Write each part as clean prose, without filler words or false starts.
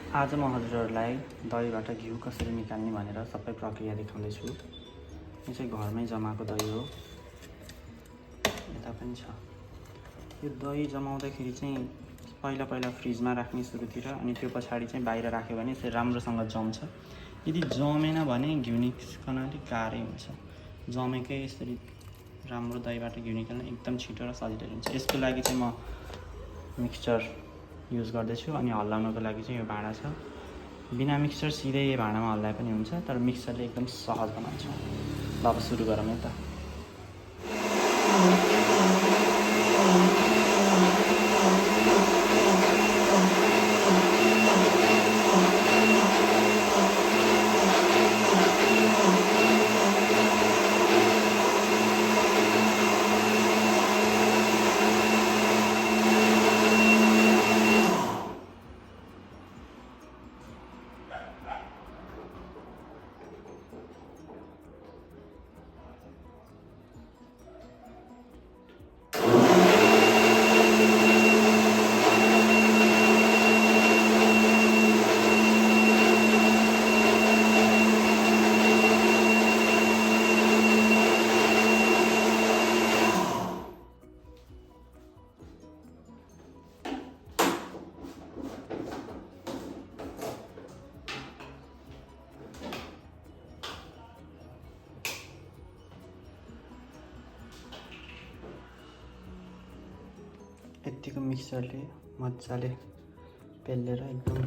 आज म हजुरहरूलाई दहीबाट घिउ कसरी निकाल्ने भनेर सबै प्रक्रिया देखाउँदैछु। यो चाहिँ घरमै जमाएको दही हो, यता पनि छ। यो दही जमाउँदाखेरि चाहिँ पहिला फ्रिजमा राख्ने सुरुतिर, अनि त्यो पछाडि चाहिँ बाहिर राख्यो भने यसरी राम्रोसँग जम्छ। यदि जमेन भने घिउ निस्कन अलिक गाह्रै हुन्छ। जमेकै यसरी राम्रो दहीबाट घिउ निकाल्न एकदम छिटो र सजिलो हुन्छ। यसको लागि चाहिँ म मिक्सचर युज गर्दैछु, अनि हल्लाउनको लागि चाहिँ यो भाँडा छ। बिना मिक्सचर सिधै यो भाँडामा हल्लाए पनि हुन्छ, तर मिक्सचरले एकदम सहज बनाउँछ। ल अब सुरु गरौँ है त। यत्तिको मिक्सचरले मजाले पेलेर एकदम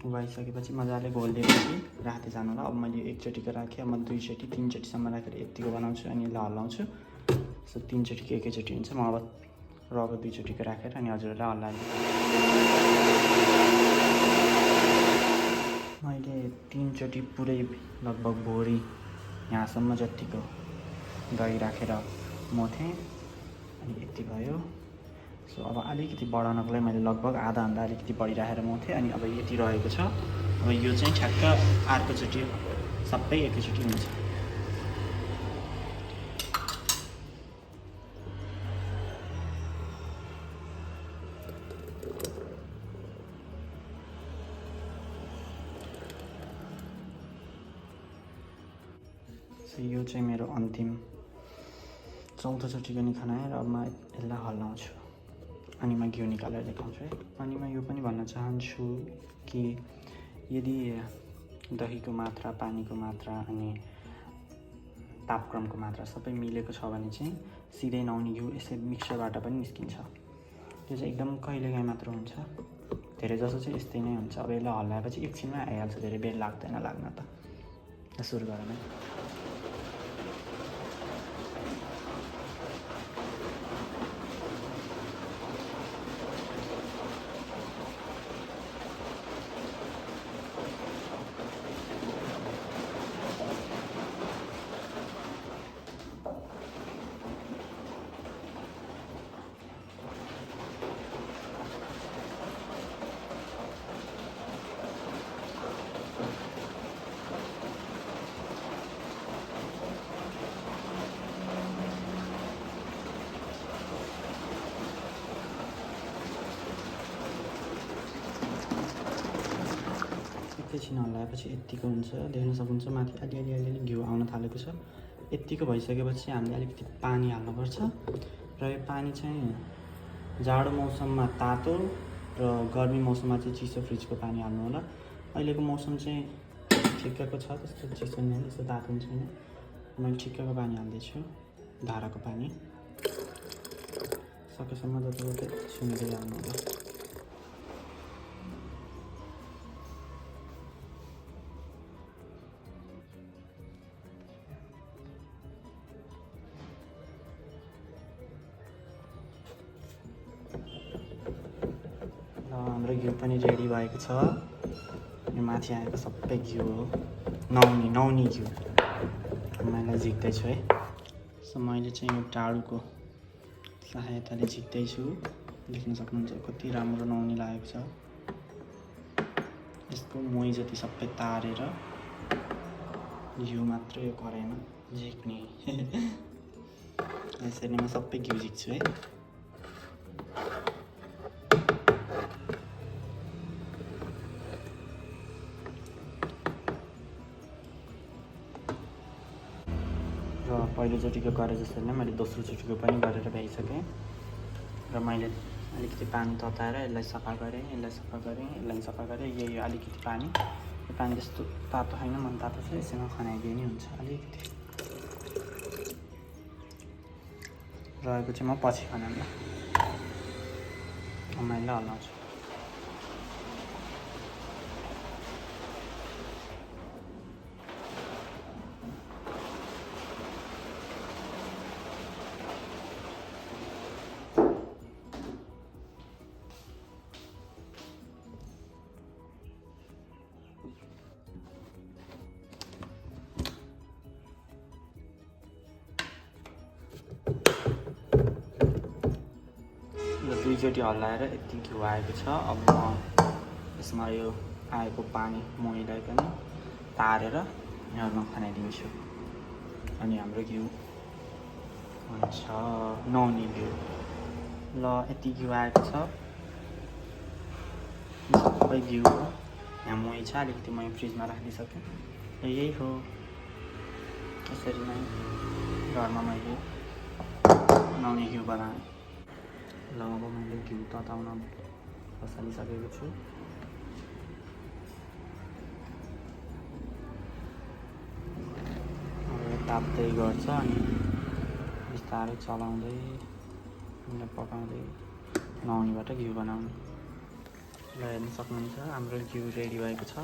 उभाइसकेपछि मजाले घोलिदिएपछि राख्दै जानु होला। अब मैले एकचोटिको राखेँ, म 2 चोटि 3 चोटिसम्म राखेर यत्तिको बनाउँछु, अनि यसलाई हल्लाउँछु। सो 3 चोटिको एकैचोटि हुन्छ। म अब रगो 2 चोटिको राखेर अनि हजुरहरूलाई हल्लाइदिन्छु। मैले 3 चोटि पुरै लगभग भोरी यहाँसम्म जतिको दही राखेर मोथेँ, अनि यति भयो। सो अब अलिकति बढाउनको लागि मैले लगभग आधाभन्दा अलिकति बढी राखेर मोथेँ, अनि अब यति रहेको छ। अब यो चाहिँ ठ्याक्क अर्कोचोटि सबै एकैचोटि हुन्छ। सो यो चाहिँ मेरो अन्तिम 4थोचोटि पनि खनाएर अब म यसलाई हल्लाउँछु, अनि म घिउ निकालेर देखाउँछु है। अनि म यो पनि भन्न चाहन्छु कि यदि दहीको मात्रा, पानीको मात्रा अनि तापक्रमको मात्रा सबै मिलेको छ भने चाहिँ सिधै नहुने घिउ यसै मिक्सरबाट पनि निस्किन्छ। त्यो चाहिँ एकदम कहिलेकाहीँ मात्र हुन्छ, धेरै जसो चाहिँ यस्तै नै हुन्छ। अब यसलाई हल्लाएपछि एकछिनमै आइहाल्छ, धेरै बेर लाग्दैन लाग्न त। सुरु गरौँ है। एकैछिन हल्लाएपछि यत्तिको हुन्छ, देख्न सक्नुहुन्छ माथि अलि घिउ आउन थालेको छ। यत्तिको भइसकेपछि हामीले अलिकति पानी हाल्नुपर्छ, र यो पानी चाहिँ जाडो मौसममा तातो र गर्मी मौसममा चाहिँ चिसो फ्रिजको पानी हाल्नु होला। अहिलेको मौसम चाहिँ ठिक्कको छ, त्यस्तो चिसो नि त्यस्तो तातो पनि छैन। मैले ठिक्कको पानी हाल्दैछु, धाराको पानी। सकेसम्म जति सुन्दै हाल्नु होला। हाम्रो घिउ पनि रेडी भएको छ। यो माथि आएको सबै घिउ हो, नुहाउने घिउ। मैले झिक्दैछु है। सो मैले चाहिँ यो टाढुको सहायताले झिक्दैछु। देख्न सक्नुहुन्छ कति राम्रो नुहाउने लागेको छ। यसको मोही जति सबै तारेर घिउ मात्र यो कराईमा झिक्ने। यसरी म सबै घिउ झिक्छु है। पहिलोचोटिको गरे जसरी नै मैले दोस्रोचोटिको पनि गरेर भ्याइसकेँ र मैले अलिकति पानी तताएर यसलाई सफा गरेँ, यसलाई सफा गरेँ। यही अलिकति पानी, यो पानी त्यस्तो तातो होइन, मन तातो छ, यसैमा खनाइदिए नि हुन्छ। अलिकति रहेको चाहिँ म पछि खनाउँला, मैले हल्लाउँछु। दुईचोटि हल्लाएर यति घिउ आएको छ। अब म यसमा यो आएको पानी मोहीलाई पनि तारेर यहाँमा खनाइदिन्छु अनि हाम्रो घिउ हुन्छ नुहाउने घिउ। ल यति घिउ आएको छ, सबै घिउ यहाँ मोही छ। अलिकति म फ्रिजमा राखिदिइसकेँ। यही हो, यसरी नै घरमा मैले नुहाउने घिउ बनाएँ। ल अब मैले घिउ तताउन बसालिसकेको छु। ताप्दै गर्छ अनि बिस्तारै चलाउँदै पकाउँदै नुहाउनेबाट घिउ बनाउने। ल हेर्न सक्नुहुन्छ हाम्रो घिउ रेडी भएको छ।